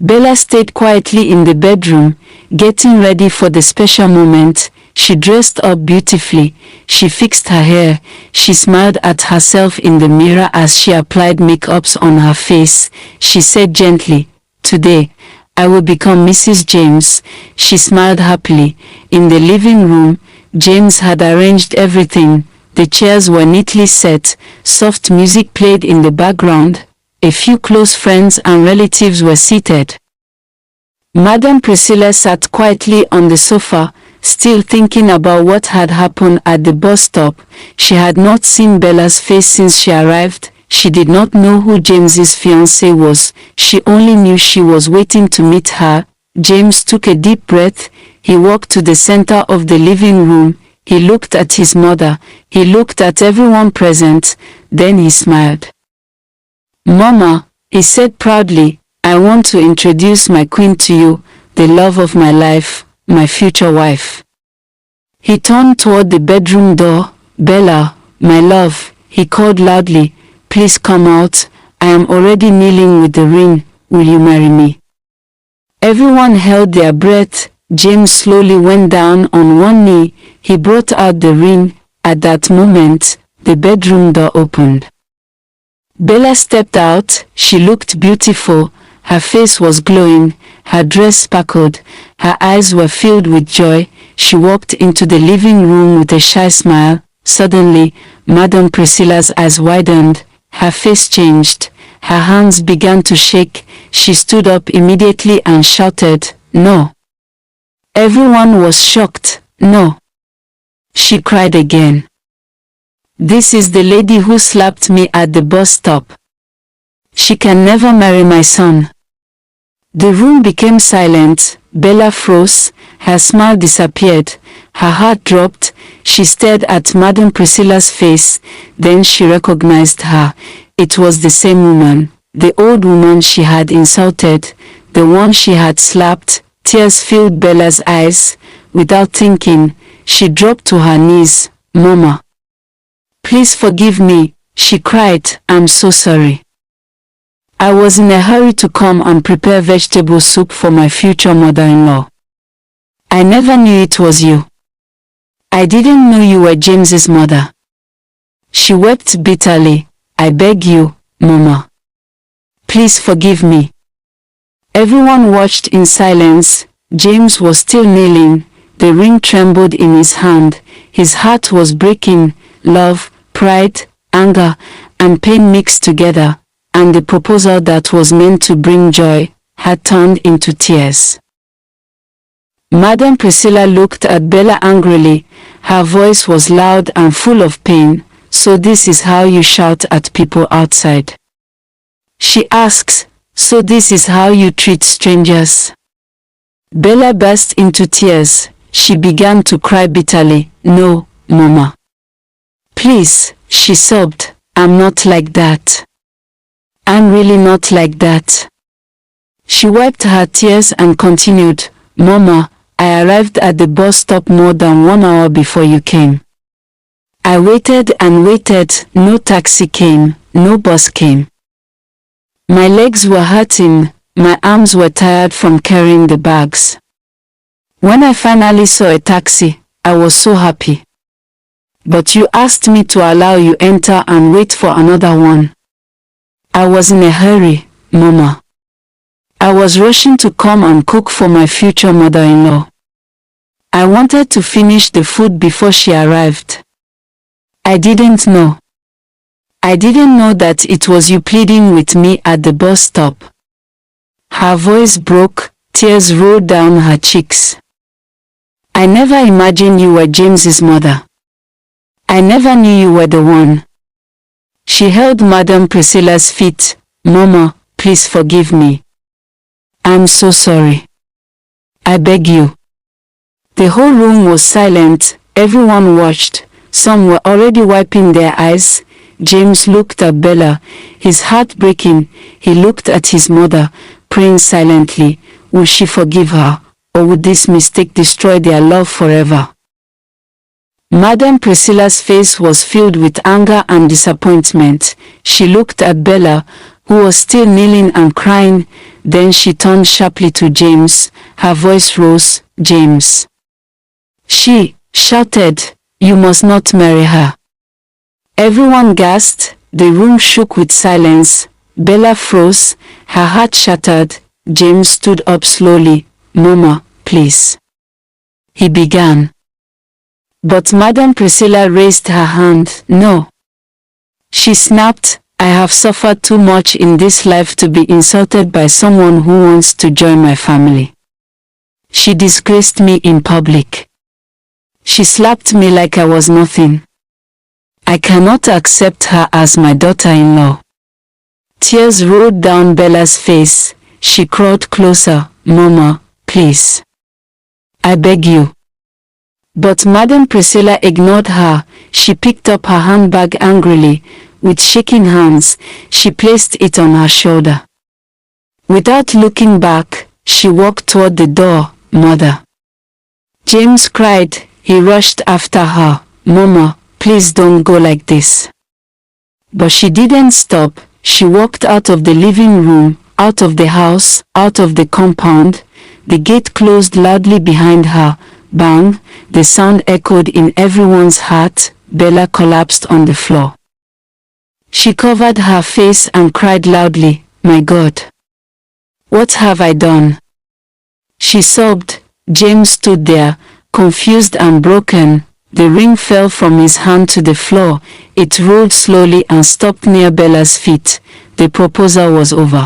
Bella stayed quietly in the bedroom, getting ready for the special moment. She dressed up beautifully, she fixed her hair, she smiled at herself in the mirror as she applied makeups on her face. She said gently, "Today, I will become Mrs. James." She smiled happily. In the living room, James had arranged everything. The chairs were neatly set, soft music played in the background, a few close friends and relatives were seated. Madame Priscilla sat quietly on the sofa, still thinking about what had happened at the bus stop. She had not seen Bella's face since she arrived. She did not know who James's fiancé was. She only knew she was waiting to meet her. James took a deep breath. He walked to the center of the living room. He looked at his mother. He looked at everyone present. Then he smiled. "Mama," he said proudly, "I want to introduce my queen to you, the love of my life, my future wife." He turned toward the bedroom door. "Bella, my love," he called loudly, "please come out. I am already kneeling with the ring. Will you marry me?" Everyone held their breath. James slowly went down on one knee. He brought out the ring. At that moment, the bedroom door opened. Bella stepped out. She looked beautiful. Her face was glowing. Her dress sparkled. Her eyes were filled with joy. She walked into the living room with a shy smile. Suddenly, Madame Priscilla's eyes widened. Her face changed. Her hands began to shake. She stood up immediately and shouted, "No!" Everyone was shocked. "No!" She cried again. "This is the lady who slapped me at the bus stop. She can never marry my son." The room became silent. Bella froze. Her smile disappeared. Her heart dropped. She stared at Madame Priscilla's face. Then she recognized her. It was the same woman, the old woman she had insulted, the one she had slapped. Tears filled Bella's eyes. Without thinking, she dropped to her knees. "Mama, please forgive me," she cried. "I'm so sorry. I was in a hurry to come and prepare vegetable soup for my future mother-in-law. I never knew it was you. I didn't know you were James's mother." She wept bitterly. "I beg you, Mama. Please forgive me." Everyone watched in silence. James was still kneeling. The ring trembled in his hand. His heart was breaking. Love, pride, anger, and pain mixed together, and the proposal that was meant to bring joy had turned into tears. Madame Priscilla looked at Bella angrily. Her voice was loud and full of pain. "So this is how you shout at people outside?" she asked. "So this is how you treat strangers?" Bella burst into tears. She began to cry bitterly. "No, Mama. Please," she sobbed. "I'm not like that. I'm really not like that." She wiped her tears and continued, "Mama, I arrived at the bus stop more than 1 hour before you came. I waited and waited. No taxi came, no bus came. My legs were hurting, my arms were tired from carrying the bags. When I finally saw a taxi, I was so happy. But you asked me to allow you enter and wait for another one. I was in a hurry, Mama. I was rushing to come and cook for my future mother-in-law. I wanted to finish the food before she arrived. I didn't know. I didn't know that it was you pleading with me at the bus stop." Her voice broke, tears rolled down her cheeks. "I never imagined you were James's mother. I never knew you were the one." She held Madame Priscilla's feet. "Mama, please forgive me. I'm so sorry. I beg you." The whole room was silent. Everyone watched. Some were already wiping their eyes. James looked at Bella, his heart breaking. He looked at his mother, praying silently. Would she forgive her, or would this mistake destroy their love forever? Madame Priscilla's face was filled with anger and disappointment. She looked at Bella, who was still kneeling and crying. Then she turned sharply to James. Her voice rose. "James," she shouted, "you must not marry her." Everyone gasped. The room shook with silence. Bella froze, her heart shattered. James stood up slowly. "Mama, please," he began. But Madame Priscilla raised her hand. "No," she snapped. "I have suffered too much in this life to be insulted by someone who wants to join my family. She disgraced me in public. She slapped me like I was nothing. I cannot accept her as my daughter-in-law." Tears rolled down Bella's face. She crawled closer. "Mama, please. I beg you." But Madame Priscilla ignored her. She picked up her handbag angrily. With shaking hands, she placed it on her shoulder. Without looking back, she walked toward the door. "Mother!" James cried. He rushed after her. "Mama, please don't go like this." But she didn't stop. She walked out of the living room, out of the house, out of the compound. The gate closed loudly behind her. Bang! The sound echoed in everyone's heart. Bella collapsed on the floor. She covered her face and cried loudly, "My God! What have I done?" She sobbed. James stood there, confused and broken. The ring fell from his hand to the floor. It rolled slowly and stopped near Bella's feet. The proposal was over.